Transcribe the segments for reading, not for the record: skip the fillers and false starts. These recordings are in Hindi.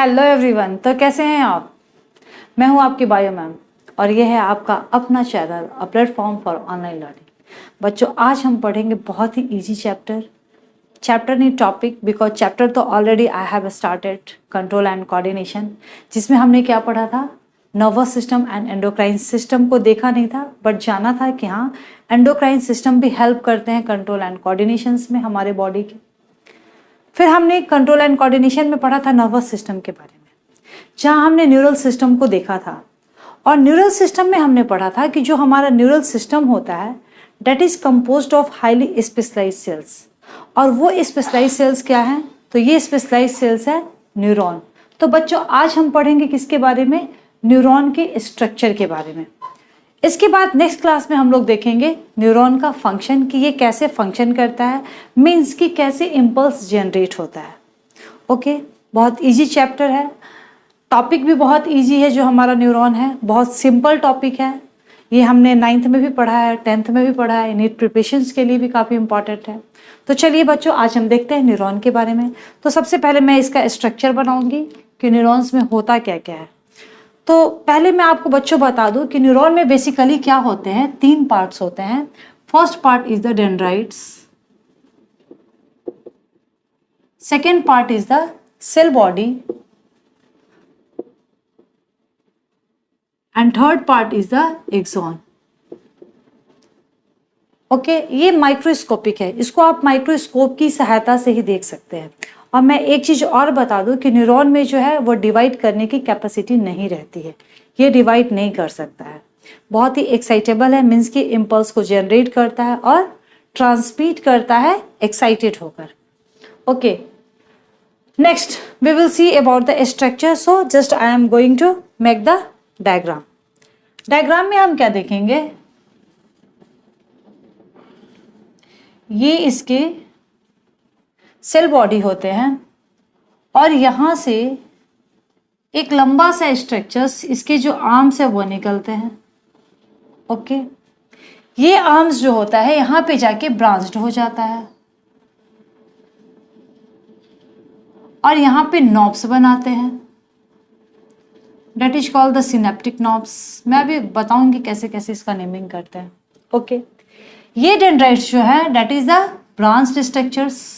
हेलो एवरीवन, तो कैसे हैं आप? मैं हूं आपकी बायो मैम और ये है आपका अपना channel a platform for online learning. बच्चों, आज हम पढ़ेंगे बहुत ही इजी चैप्टर नहीं टॉपिक, बिकॉज चैप्टर तो already I have started, control and coordination, जिसमें हमने क्या पढ़ा था? Nervous system and endocrine system को देखा नहीं था, बट जाना था कि हाँ, एंडोक्राइन सिस्टम भी हेल्प करते हैं कंट्रोल एंड कोऑर्डिनेशंस में हमारे बॉडी के। फिर हमने कंट्रोल एंड कोऑर्डिनेशन में पढ़ा था नर्वस सिस्टम के बारे में, जहाँ हमने न्यूरल सिस्टम को देखा था। और न्यूरल सिस्टम में हमने पढ़ा था कि जो हमारा न्यूरल सिस्टम होता है that is composed of highly specialised cells. और वो स्पेशलाइज्ड सेल्स क्या हैं? तो ये स्पेशलाइज्ड सेल्स है न्यूरॉन। तो बच्चों, आज हम पढ़ेंगे किसके बारे में? न्यूरॉन के स्ट्रक्चर के बारे में। इसके बाद नेक्स्ट क्लास में हम लोग देखेंगे न्यूरॉन का फंक्शन, कि ये कैसे फंक्शन करता है, मीन्स कि कैसे इम्पल्स जनरेट होता है। ओके, बहुत इजी चैप्टर है, टॉपिक भी बहुत इजी है। जो हमारा न्यूरॉन है बहुत सिंपल टॉपिक है। ये हमने 9th में भी पढ़ा है, 10th में भी पढ़ा है, नीट प्रिपरेशंस के लिए भी काफ़ी इंपॉर्टेंट है। तो चलिए बच्चों, आज हम देखते हैं न्यूरॉन के बारे में। तो सबसे पहले मैं इसका स्ट्रक्चर बनाऊंगी कि न्यूरॉन्स में होता क्या क्या है। तो पहले मैं आपको बच्चों बता दूं कि न्यूरॉन में बेसिकली क्या होते हैं। 3 पार्ट्स होते हैं। First part is the dendrites, second part is the cell body and third part is the axon. Okay, ये माइक्रोस्कोपिक है, इसको आप माइक्रोस्कोप की सहायता से ही देख सकते हैं। और मैं एक चीज़ और बता दूं कि न्यूरॉन में जो है वो डिवाइड करने की कैपेसिटी नहीं रहती है, ये डिवाइड नहीं कर सकता है। बहुत ही एक्साइटेबल है, मीन्स कि इम्पल्स को जनरेट करता है और ट्रांसमिट करता है एक्साइटेड होकर। Okay, next we will see about the structure. So just I am going to make the diagram. Diagram में हम क्या देखेंगे? ये इसके सेल बॉडी होते हैं और यहाँ से एक लंबा सा स्ट्रक्चर्स, इसके जो आर्म्स है वो निकलते हैं। ओके, ये आर्म्स जो होता है यहाँ पे जाके ब्रांच्ड हो जाता है और यहाँ पे नॉब्स बनाते हैं, that is called the synaptic knobs. मैं अभी बताऊंगी कैसे कैसे इसका नेमिंग करते हैं। ओके, ये डेंड्राइट्स जो है that is the branched structures,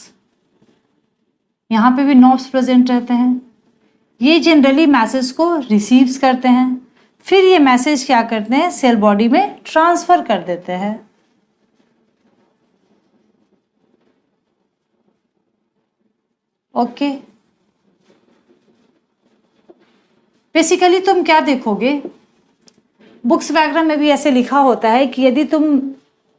यहाँ पे भी नॉब्स प्रेजेंट रहते हैं। ये जनरली मैसेज को रिसीव्स करते हैं, फिर ये मैसेज क्या करते हैं? सेल बॉडी में ट्रांसफर कर देते हैं। ओके, बेसिकली तुम क्या देखोगे, बुक्स वगैरह में भी ऐसे लिखा होता है कि यदि तुम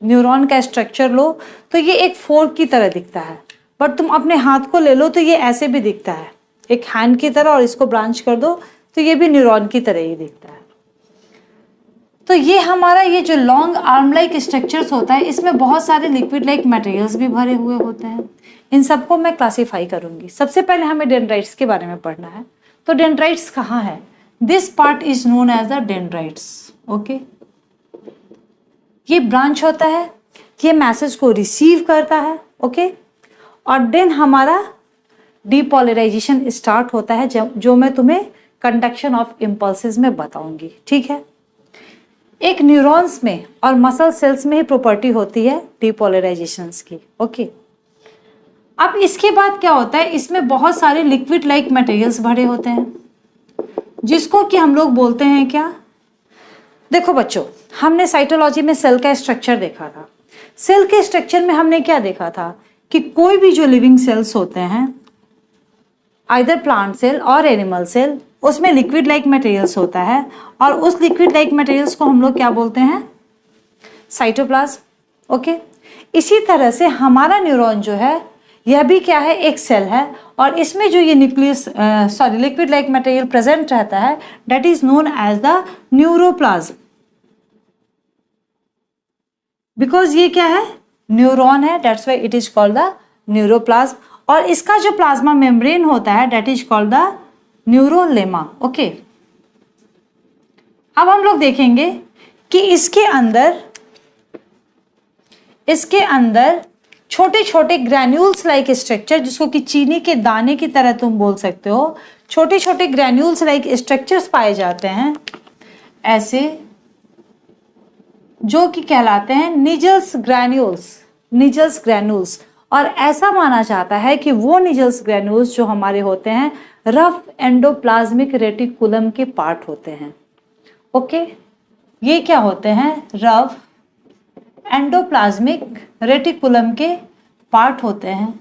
न्यूरॉन का स्ट्रक्चर लो तो ये एक फोर्क की तरह दिखता है, बट तुम अपने हाथ को ले लो तो ये ऐसे भी दिखता है, एक हैंड की तरह, और इसको ब्रांच कर दो तो ये भी न्यूरॉन की तरह ही दिखता है। तो ये हमारा ये जो लॉन्ग आर्म लाइक स्ट्रक्चर्स होता है, इसमें बहुत सारे लिक्विड लाइक मटेरियल्स भी भरे हुए होते हैं। इन सबको मैं क्लासीफाई करूंगी। सबसे पहले हमें डेंड्राइट्स के बारे में पढ़ना है। तो डेंड्राइट्स कहाँ है? This part is known as the dendrites. Okay, ये ब्रांच होता है, ये मैसेज को रिसीव करता है। ओके, और देन हमारा डीपोलराइजेशन स्टार्ट होता है, जो मैं तुम्हें कंडक्शन ऑफ इम्पल्सेस में बताऊंगी। ठीक है, एक न्यूरॉन्स में और मसल सेल्स में ही प्रॉपर्टी होती है डीपोलराइजेशंस की। ओके, अब इसके बाद क्या होता है? इसमें बहुत सारे लिक्विड लाइक मटेरियल्स भरे होते हैं, जिसको कि हम लोग बोलते हैं क्या? देखो बच्चों, हमने साइटोलॉजी में सेल का स्ट्रक्चर देखा था। सेल के स्ट्रक्चर में हमने क्या देखा था कि कोई भी जो लिविंग सेल्स होते हैं, आइदर प्लांट सेल और एनिमल सेल, उसमें लिक्विड लाइक मटेरियल्स होता है और उस लिक्विड लाइक मटेरियल्स को हम लोग क्या बोलते हैं? साइटोप्लाज्म। ओके, इसी तरह से हमारा न्यूरॉन जो है यह भी क्या है? एक सेल है, और इसमें जो ये लिक्विड लाइक मटेरियल प्रेजेंट रहता है that is known as the neuroplasm. Because ये क्या है? न्यूरॉन है, that's why it is called the neuroplasm. और इसका जो प्लाज्मा मेम्ब्रेन होता है that is called the neurolemma. Okay, अब हम लोग देखेंगे कि इसके अंदर छोटे छोटे ग्रैन्यूल्स लाइक स्ट्रक्चर, जिसको कि चीनी के दाने की तरह तुम बोल सकते हो, छोटे छोटे ग्रैन्यूल्स लाइक स्ट्रक्चर्स पाए जाते हैं ऐसे, जो कि कहलाते हैं निजल्स ग्रैन्यूल्स, निजल्स ग्रैन्यूल्स। और ऐसा माना जाता है कि वो निजल्स ग्रैन्यूल्स जो हमारे होते हैं रफ एंडोप्लाज्मिक रेटिकुलम के पार्ट होते हैं। ओके, ये क्या होते हैं? रफ एंडोप्लाज्मिक रेटिकुलम के पार्ट होते हैं।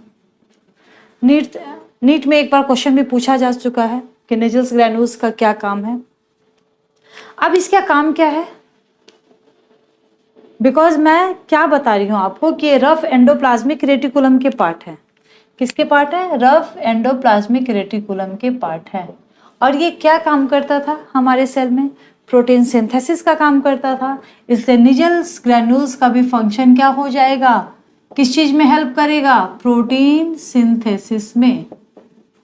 नीट में एक बार क्वेश्चन भी पूछा जा चुका है कि निजल्स ग्रैन्यूल्स का क्या काम है। अब इसका काम क्या है? बिकॉज मैं क्या बता रही हूं आपको कि ये रफ एंडोप्लाज्मिक रेटिकुलम के पार्ट है। किसके पार्ट है? रफ एंडोप्लाज्मिक रेटिकुलम के पार्ट है। और ये क्या काम करता था हमारे सेल में? प्रोटीन सिंथेसिस का काम करता था। इसलिए निजल्स ग्रैन्यूल्स का भी फंक्शन क्या हो जाएगा? किस चीज में हेल्प करेगा? प्रोटीन सिंथेसिस में,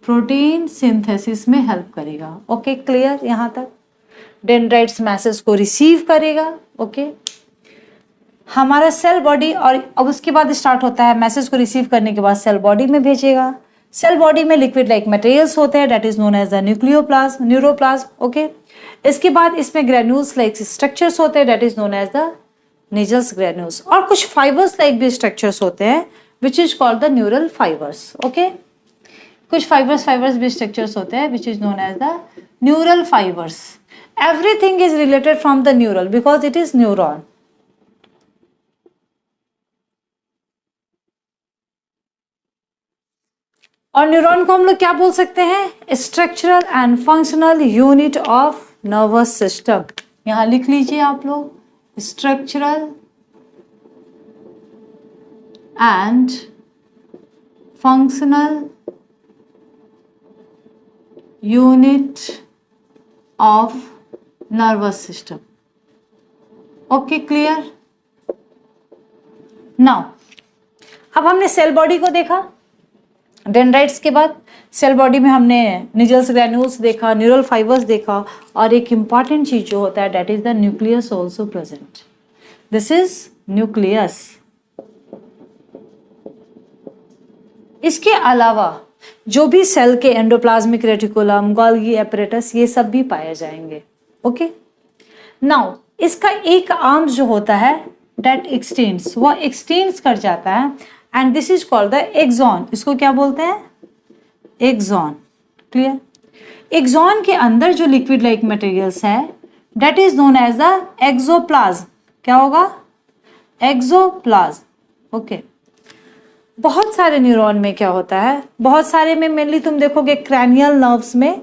प्रोटीन सिंथेसिस में हेल्प करेगा। ओके, क्लियर यहां तक? डेंड्राइट्स मैसेज को रिसीव करेगा। ओके, हमारा सेल बॉडी, और अब उसके बाद स्टार्ट होता है मैसेज को रिसीव करने के बाद सेल बॉडी में भेजेगा। सेल बॉडी में लिक्विड लाइक मटेरियल्स होते हैं, that is known as the nucleoplasm, neuroplasm. Okay, इसके बाद इसमें ग्रैन्यूल्स लाइक स्ट्रक्चर्स होते हैं, that is known as the Nissl's granules. और कुछ फाइबर्स लाइक भी स्ट्रक्चर्स होते हैं which is called the neural fibres. Okay, कुछ फाइबर्स भी स्ट्रक्चर्स होते हैं which is known as the neural fibres. Everything is related from the neural because it is neuron. और न्यूरॉन को हम लोग क्या बोल सकते हैं? Structural and functional unit of nervous system. यहां लिख लीजिए आप लोग, structural and functional unit of nervous system. Okay, clear? Now अब हमने सेल बॉडी को देखा। डेंड्राइट्स के बाद सेल बॉडी में हमने निजल्स ग्रैन्यूल्स देखा, न्यूरल फाइबर्स देखा, और एक इंपॉर्टेंट चीज जो होता है that is the nucleus also present. This is nucleus. इसके अलावा जो भी सेल के एंडोप्लाज्मिक रेटिकुलम, गोल्गी एपरेटस, ये सब भी पाए जाएंगे। ओके, नाउ इसका एक आर्म जो होता है दैट एक्सटेंड्स, वह एक्सटेंड्स कर जाता है, and this is called the axon. इसको क्या बोलते हैं? एक्सॉन। क्लियर? एक्सॉन के अंदर जो लिक्विड लाइक मटेरियल्स है that is known as the axoplasm. क्या होगा? एक्सोप्लाज्म। ओके, बहुत सारे न्यूरॉन में क्या होता है, बहुत सारे में मेनली तुम देखोगे क्रैनियल नर्व्स में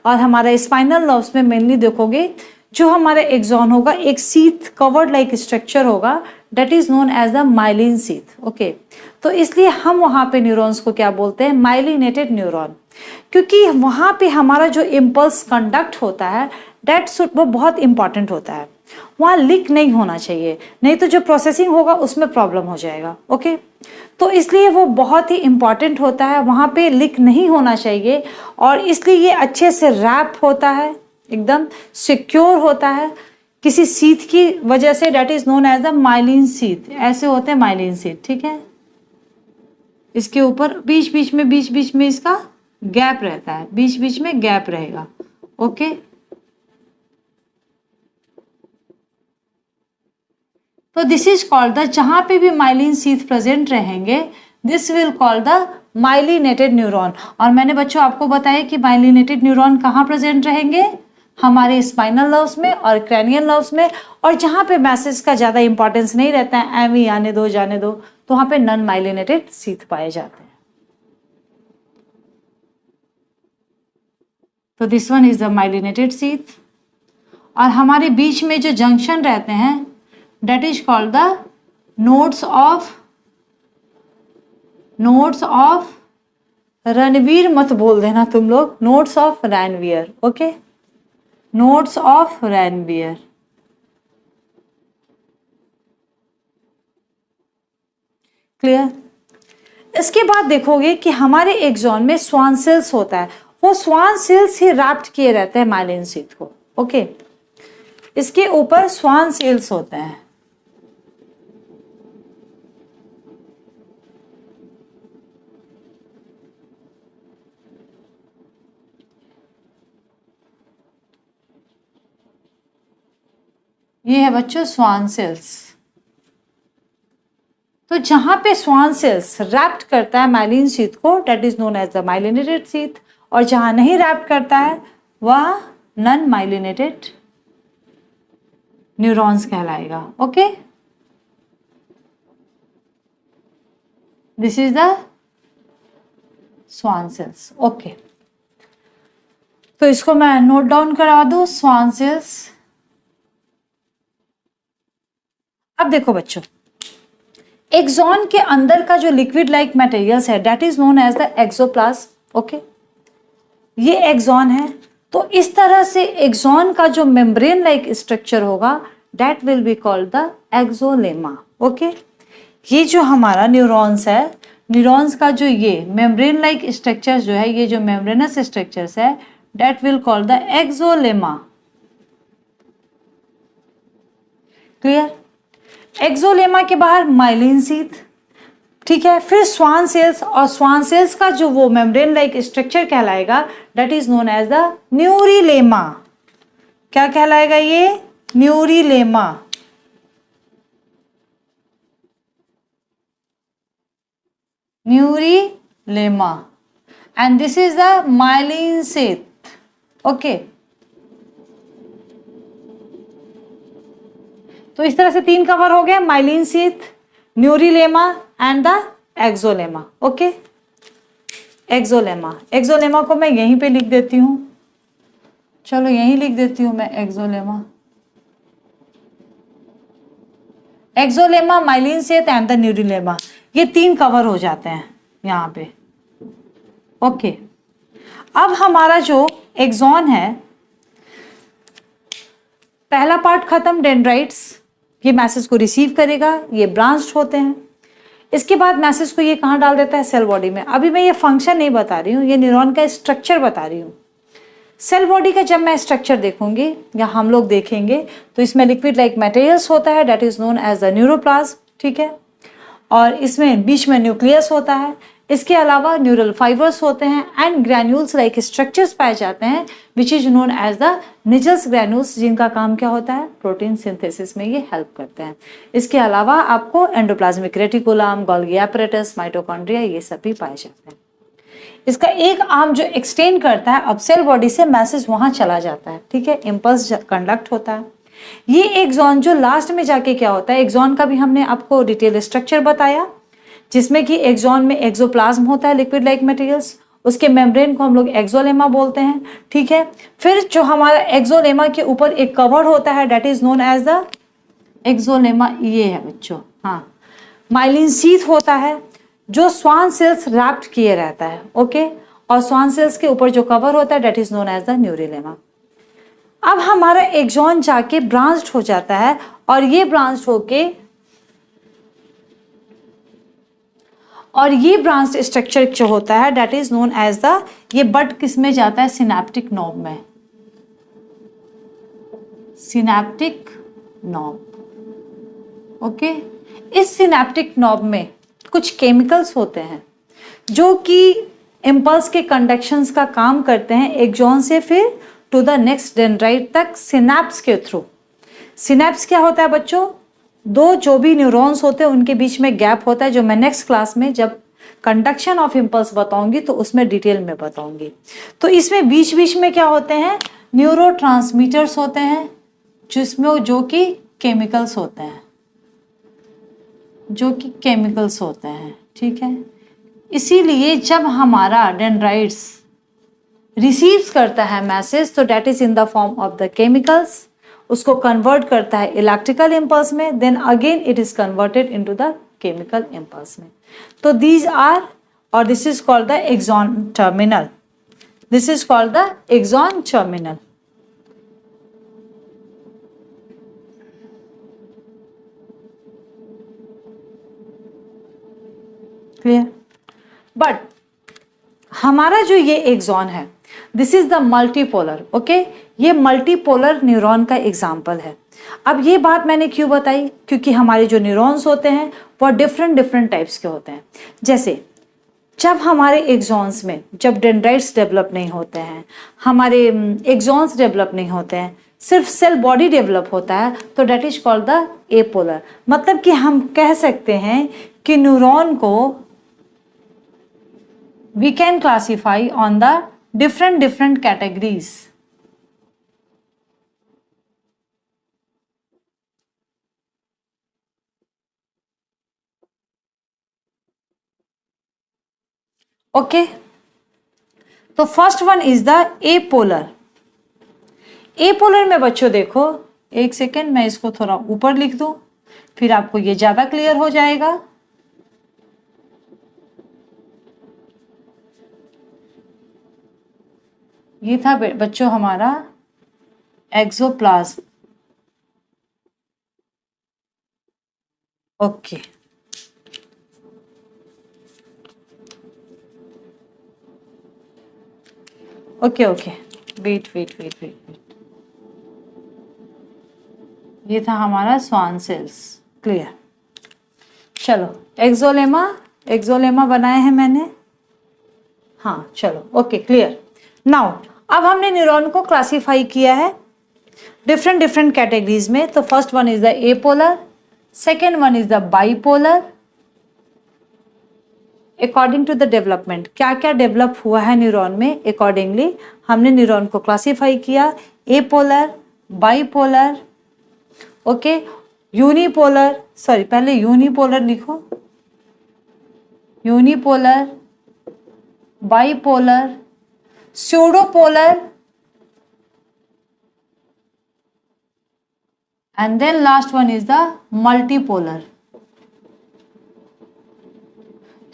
और हमारा स्पाइनल नर्व्स में मेनली देखोगे जो हमारा एक्सॉन होगा एक सीथ कवर्ड लाइक स्ट्रक्चर होगा that is known as the myelin sheath. Okay, तो इसलिए हम वहां पे न्यूरॉन्स को क्या बोलते हैं? माइलिनेटेड न्यूरॉन, क्योंकि वहां पे हमारा जो इम्पल्स कंडक्ट होता है वो बहुत इंपॉर्टेंट होता है। वहां लीक नहीं होना चाहिए, नहीं तो जो प्रोसेसिंग होगा उसमें प्रॉब्लम हो जाएगा। ओके, तो इसलिए वो बहुत ही इंपॉर्टेंट होता है, वहां पे लीक नहीं होना चाहिए, और इसलिए ये अच्छे से रैप होता है, एकदम सिक्योर होता है किसी सीथ की वजह से, that is known as the myelin sheath. ऐसे होते हैं माइलिन सीथ। ठीक है, इसके ऊपर बीच बीच में इसका गैप रहता है, बीच बीच में गैप रहेगा। ओके, तो दिस इज कॉल्ड द, जहां पे भी माइलिन सीथ प्रेजेंट रहेंगे this will call the myelinated neuron. और मैंने बच्चों आपको बताया कि माइलिनेटेड न्यूरॉन कहाँ प्रेजेंट रहेंगे? हमारे स्पाइनल नर्व्स में और क्रैनियल नर्व्स में, और जहां पे मैसेज का ज्यादा इंपॉर्टेंस नहीं रहता है, एम ही आने दो जाने दो, तो वहां पे नॉन माइलिनेटेड सीथ पाए जाते हैं। तो this one is the myelinated sheath. और हमारे बीच में जो जंक्शन रहते हैं that is called the nodes of Ranveer. मत बोल देना तुम लोग, nodes of Ranvier. Okay, nodes of Ranvier. Clear? इसके बाद देखोगे कि हमारे एक्सॉन में स्वान सेल्स होता है, वो स्वान सेल्स ही रैप्ट किए रहते हैं माइलिन सीथ को। ओके, इसके ऊपर स्वान सेल्स होते हैं। ये है बच्चों स्वान सेल्स। तो जहां पे स्वान सेल्स रैप्ट करता है माइलिन शीथ को, that is known as the myelinated sheath, और जहां नहीं रैप्ट करता है वह नॉन माइलिनेटेड न्यूरॉन्स कहलाएगा। Okay, this is the Schwann cells. Okay, तो इसको मैं नोट डाउन करा दूं, स्वान सेल्स। अब देखो बच्चों, एक्सॉन के अंदर का जो लिक्विड लाइक मटेरियल्स है that is known as the axoplasm. Okay, ये एक्सॉन है। तो इस तरह से एक्सॉन का जो मेम्ब्रेन लाइक स्ट्रक्चर होगा that will be called the axolemma. Okay, ये जो हमारा न्यूरॉन्स है, न्यूरॉन्स का जो ये मेम्ब्रेन लाइक स्ट्रक्चर जो है, ये जो मेम्ब्रेनस स्ट्रक्चर्स है that will called the axolemma. Clear? Axolemma के बाहर माइलिन शीथ, ठीक है, फिर स्वान सेल्स, और स्वान सेल्स का जो वो मेम्ब्रेन लाइक स्ट्रक्चर कहलाएगा that is known as the neurilemma. क्या कहलाएगा ये? Neurilemma. Neurilemma, and this is the myelin sheath. Okay, तो इस तरह से तीन कवर हो गए, myelin sheath, neurilemma and the axolemma. Okay, axolemma, axolemma को मैं यहीं पे लिख देती हूं, चलो यहीं लिख देती हूं मैं axolemma. Axolemma, myelin sheath and the neurilemma, ये तीन कवर हो जाते हैं यहाँ पे। ओके, अब हमारा जो एक्सॉन है, पहला पार्ट खत्म, डेंड्राइट्स, ये मैसेज को रिसीव करेगा, ये ब्रांच्ड होते हैं। इसके बाद मैसेज को ये कहाँ डाल देता है? सेल बॉडी में। अभी मैं ये फंक्शन नहीं बता रही हूँ, ये न्यूरॉन का स्ट्रक्चर बता रही हूँ। सेल बॉडी का जब मैं स्ट्रक्चर देखूंगी या हम लोग देखेंगे तो इसमें लिक्विड लाइक मटेरियल्स होता है that is known as the neuroplasm, ठीक है, और इसमें बीच में न्यूक्लियस होता है। इसके अलावा न्यूरल फाइबर्स होते हैं एंड ग्रैन्यूल्स लाइक स्ट्रक्चर्स पाए जाते हैं which is known as the Nissl's granules, जिनका काम क्या होता है? प्रोटीन सिंथेसिस में ये हेल्प करते हैं। इसके अलावा आपको endoplasmic reticulum, Golgi apparatus, mitochondria, ये सब भी पाए जाते हैं। इसका एक आर्म जो एक्सटेंड करता है, अब सेल बॉडी से मैसेज वहां चला जाता है, ठीक है, इम्पल्स कंडक्ट होता है। ये एक्सॉन जो लास्ट में जाके क्या होता है, एक्सॉन का भी हमने आपको डिटेल स्ट्रक्चर बताया, जिसमें कि एक्सॉन में एक्सोप्लाज्म होता है, लिक्विड लाइक मटेरियल्स, उसके मेम्ब्रेन को हम लोग एक्सोलेमा बोलते हैं, ठीक है। फिर जो हमारा एक्सोलेमा के ऊपर एक कवर होता है that is known as the axolemma, ये है बच्चों, हाँ, माइलिन शीथ होता है जो स्वान सेल्स रैप्ट किए रहता है। ओके, और स्वान सेल्स के ऊपर जो कवर होता है that is known as the neurilemma. अब हमारा एक्सॉन जाके ब्रांच्ड हो जाता है, और ये ब्रांच होके, और ये ब्रांच स्ट्रक्चर जो होता है that is known as the, ये बट किस में जाता है? सिनेप्टिक नॉब में, सिनेप्टिक नॉब। ओके, इस सिनेप्टिक नॉब में कुछ केमिकल्स होते हैं जो कि इम्पल्स के कंडक्शंस का काम करते हैं एक्सॉन से फिर टू द नेक्स्ट डेंड्राइट तक सिनेप्स के थ्रू। सिनेप्स क्या होता है बच्चों? दो जो भी न्यूरॉन्स होते हैं उनके बीच में गैप होता है, जो मैं नेक्स्ट क्लास में जब कंडक्शन ऑफ इम्पल्स बताऊंगी तो उसमें डिटेल में बताऊंगी। तो इसमें बीच बीच में क्या होते हैं? न्यूरोट्रांसमीटर्स होते हैं, जिसमें जो कि केमिकल्स होते हैं, जो कि केमिकल्स होते हैं, ठीक है। इसीलिए जब हमारा डेंड्राइट्स रिसीव्स करता है मैसेज तो that is in the form of the chemicals, उसको कन्वर्ट करता है इलेक्ट्रिकल इम्पल्स में, then again it is converted into the chemical impulse में। तो दीज आर, और this is called the axon terminal, this is called the axon terminal. Clear? But हमारा जो ये एक्सॉन है this is the multipolar. Okay, ये मल्टीपोलर न्यूरॉन का एग्जाम्पल है। अब ये बात मैंने क्यों बताई? क्योंकि हमारे जो न्यूरॉन्स होते हैं वो डिफरेंट टाइप्स के होते हैं। जैसे जब हमारे एक्सॉन्स में जब डेंड्राइट्स डेवलप नहीं होते हैं, हमारे एक्सॉन्स डेवलप नहीं होते हैं, सिर्फ सेल बॉडी डेवलप होता है, तो that is called the apolar. मतलब कि हम कह सकते हैं कि न्यूरॉन को we can classify on the different categories. Okay, तो first one is the apolar. Apolar में बच्चों देखो, एक सेकेंड मैं इसको थोड़ा ऊपर लिख दूं, फिर आपको ये ज्यादा क्लियर हो जाएगा। ये था बच्चों हमारा axoplasm. Okay, okay okay, wait wait wait wait wait, ये था हमारा स्वान सेल्स। क्लियर। चलो, एक्सोलेमा, एक्सोलेमा बनाए हैं मैंने। हाँ चलो, ओके क्लियर। नाउ अब हमने न्यूरॉन को क्लासीफाई किया है डिफरेंट कैटेगरीज में। तो first one is the apolar, second one is the bipolar. According to the development, क्या क्या डेवलप हुआ है न्यूरॉन में, अकॉर्डिंगली हमने न्यूरॉन को क्लासीफाई किया। Apolar, bipolar, okay, unipolar, sorry पहले यूनिपोलर लिखो, unipolar, bipolar, pseudopolar, and then last one is the multipolar.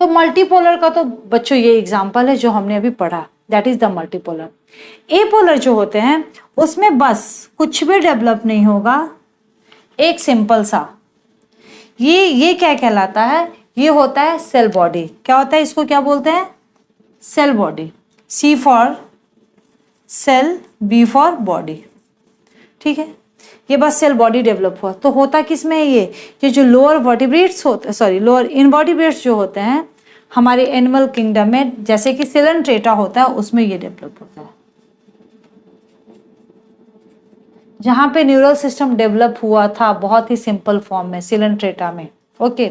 तो मल्टीपोलर का तो बच्चों ये एग्जांपल है जो हमने अभी पढ़ा, दैट इज द मल्टीपोलर। एपोलर जो होते हैं उसमें बस कुछ भी डेवलप नहीं होगा, एक सिंपल सा, ये क्या कहलाता है, ये होता है सेल बॉडी। क्या होता है, इसको क्या बोलते हैं, cell body. C for cell, B for body, ठीक है। ये बस सेल बॉडी डेवलप हुआ। तो होता किसमें है ये जो लोअर वर्टिब्रेट्स होते, सॉरी लोअर इनवर्टिब्रेट्स जो होते हैं हमारे एनिमल किंगडम में, जैसे कि सिलेंट्रेटा होता है, उसमें ये डेवलप होता है, जहां पे न्यूरल सिस्टम डेवलप हुआ था बहुत ही सिंपल फॉर्म में, सिलेंट्रेटा में। ओके,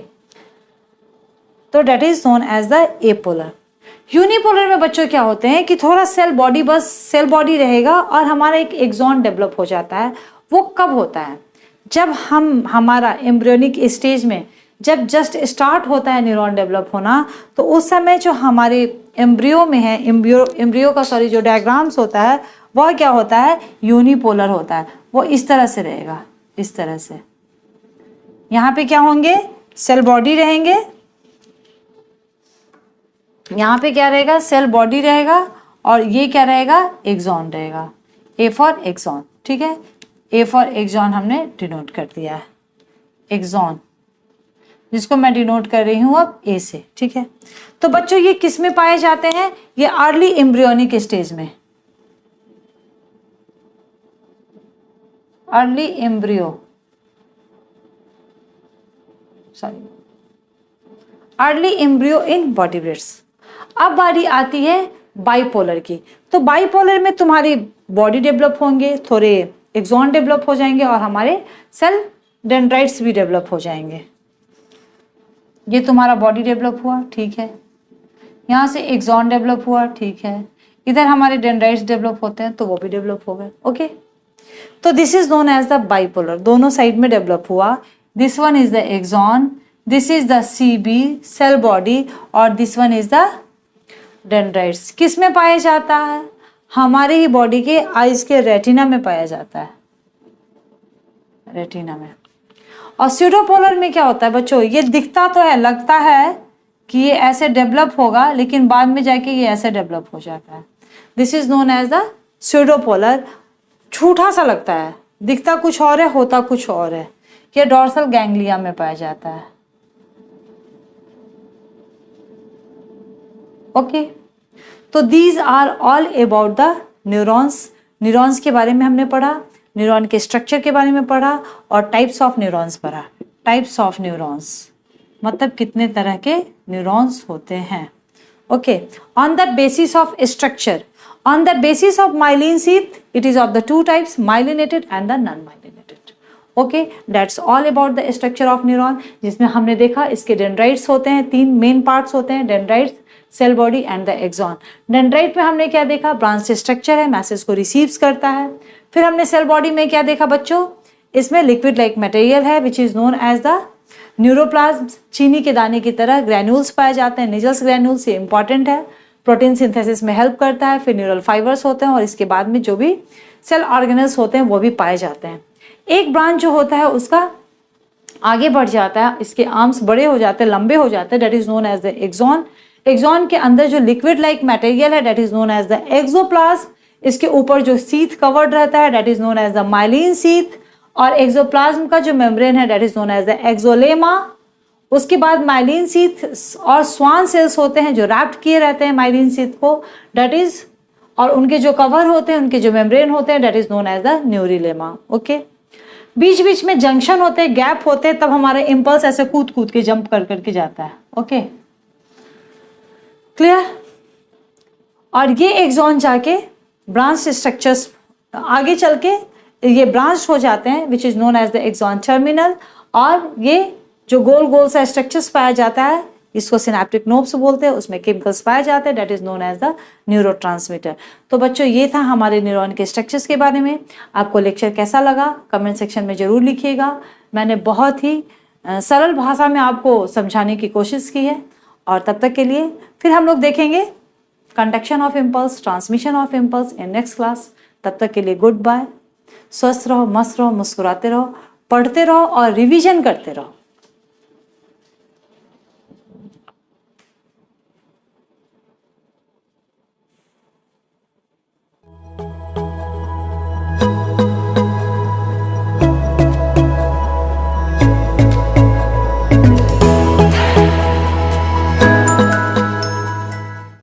तो that is known as the apolar. Unipolar में बच्चों क्या होते हैं कि थोड़ा सेल बॉडी, बस सेल बॉडी रहेगा और हमारा एक एक्सॉन डेवलप हो जाता है। वो कब होता है, जब हमारा एम्ब्रियोनिक स्टेज में, जब जस्ट स्टार्ट होता है न्यूरॉन डेवलप होना, तो उस समय जो हमारे एम्ब्रियो में है, एम्ब्रियो का सॉरी जो डायग्राम्स होता है वह क्या होता है, यूनिपोलर होता है। वो इस तरह से रहेगा, इस तरह से। यहाँ पे क्या होंगे, सेल बॉडी रहेंगे, यहाँ पे क्या रहेगा, सेल बॉडी रहेगा, और ये क्या रहेगा, एक्सॉन रहेगा। ए फॉर एक्सॉन, ठीक है, ए फॉर एक्सॉन हमने डिनोट कर दिया है, एक्सॉन, जिसको मैं डिनोट कर रही हूँ अब ए से, ठीक है। तो बच्चों ये किस में पाए जाते हैं, ये अर्ली एम्ब्रियोनिक स्टेज में, early embryo, sorry early embryo in vertebrates. अब बारी आती है बाइपोलर की। तो बाइपोलर में तुम्हारी बॉडी डेवलप होंगे, थोड़े एक्सॉन डेवलप हो जाएंगे, और हमारे सेल डेंड्राइट्स भी डेवलप हो जाएंगे। ये तुम्हारा बॉडी डेवलप हुआ, ठीक है, यहाँ से एक्सॉन डेवलप हुआ, ठीक है, इधर हमारे डेंड्राइट्स डेवलप होते हैं तो वो भी डेवलप हो गए। ओके, तो this is known as the bipolar, दोनों साइड में डेवलप हुआ। This one is the axon, this is the CB cell body, और this one is the dendrites. किस में पाया जाता है, हमारे ही बॉडी के आइज के रेटिना में पाया जाता है, रेटिना में। और स्यूडोपोलर में क्या होता है बच्चों, ये दिखता तो है, लगता है कि ये ऐसे डेवलप होगा, लेकिन बाद में जाके ये ऐसे डेवलप हो जाता है। This is known as the pseudopolar. झूठा सा लगता है, दिखता कुछ और है, होता कुछ और है। ये डॉर्सल गैंग्लिया में पाया जाता है। ओके, तो these are all about the neurons. Neurons के बारे में हमने पढ़ा, न्यूरॉन के स्ट्रक्चर के बारे में पढ़ा, और टाइप्स ऑफ न्यूरॉन्स पढ़ा। टाइप्स ऑफ न्यूरॉन्स मतलब कितने तरह के न्यूरॉन्स होते हैं। Okay, on the basis of structure, On the basis of myelin sheath, it is of the two types, myelinated and the non-myelinated. Okay, that's all about the structure of neuron, जिसमें हमने देखा इसके डेंड्राइट्स होते हैं, 3 मेन पार्ट्स होते हैं, dendrites, cell body and the axon. Dendrite में हमने क्या देखा, ब्रांच स्ट्रक्चर है, मैसेज को रिसीव्स करता है। फिर हमने सेल बॉडी में क्या देखा बच्चों, इसमें लिक्विड लाइक मटेरियल है which is known as the neuroplasm. चीनी के दाने की तरह ग्रैन्यूल्स पाए जाते हैं, निजल्स ग्रैन्यूल्स, ये इंपॉर्टेंट है, प्रोटीन सिंथेसिस में हेल्प करता है। फिर न्यूरल फाइबर्स होते हैं और इसके बाद में जो भी सेल ऑर्गेनल्स होते हैं वो भी पाए जाते हैं। एक ब्रांच जो होता है उसका आगे बढ़ जाता है, इसके आर्म्स बड़े हो जाते हैं, लंबे हो जाते हैं, that is known as the axon. Axon के अंदर जो लिक्विड लाइक मटेरियल है that is known as the axoplasm. इसके ऊपर जो सीथ कवर्ड रहता है that is known as the myelin sheath, और एक्सोप्लाज्म का जो मेम्ब्रेन है that is known as the axolemma. उसके बाद माइलिन सीथ और स्वान सेल्स होते हैं जो रैप्ट किए रहते हैं माइलिन सीथ को, दैट इज, और उनके जो कवर होते हैं, उनके जो मेम्ब्रेन होते हैं that is known as the neurilemma. Okay, बीच बीच में जंक्शन होते हैं, गैप होते हैं, तब हमारा इम्पल्स ऐसे कूद कूद के जंप कर करके जाता है। Okay, clear. और ये एक्सॉन जाके ब्रांच स्ट्रक्चर्स आगे चल के ये ब्रांच हो जाते हैं which is known as the axon terminal, और ये जो गोल गोल सा स्ट्रक्चर्स पाया जाता है इसको सिनेप्टिक नोब्स बोलते हैं, उसमें केमिकल्स पाए जाते हैं that is known as the neurotransmitter. तो बच्चों ये था हमारे न्यूरॉन के स्ट्रक्चर्स के बारे में। आपको लेक्चर कैसा लगा कमेंट सेक्शन में जरूर लिखिएगा। मैंने बहुत ही सरल भाषा में आपको समझाने की कोशिश की है, और तब तक के लिए फिर हम लोग देखेंगे conduction of impulse, transmission of impulse in next class. तब तक के लिए गुड बाय। स्वस्थ रहो, मस्त रहो, मुस्कुराते रहो, पढ़ते रहो और रिवीजन करते रहो।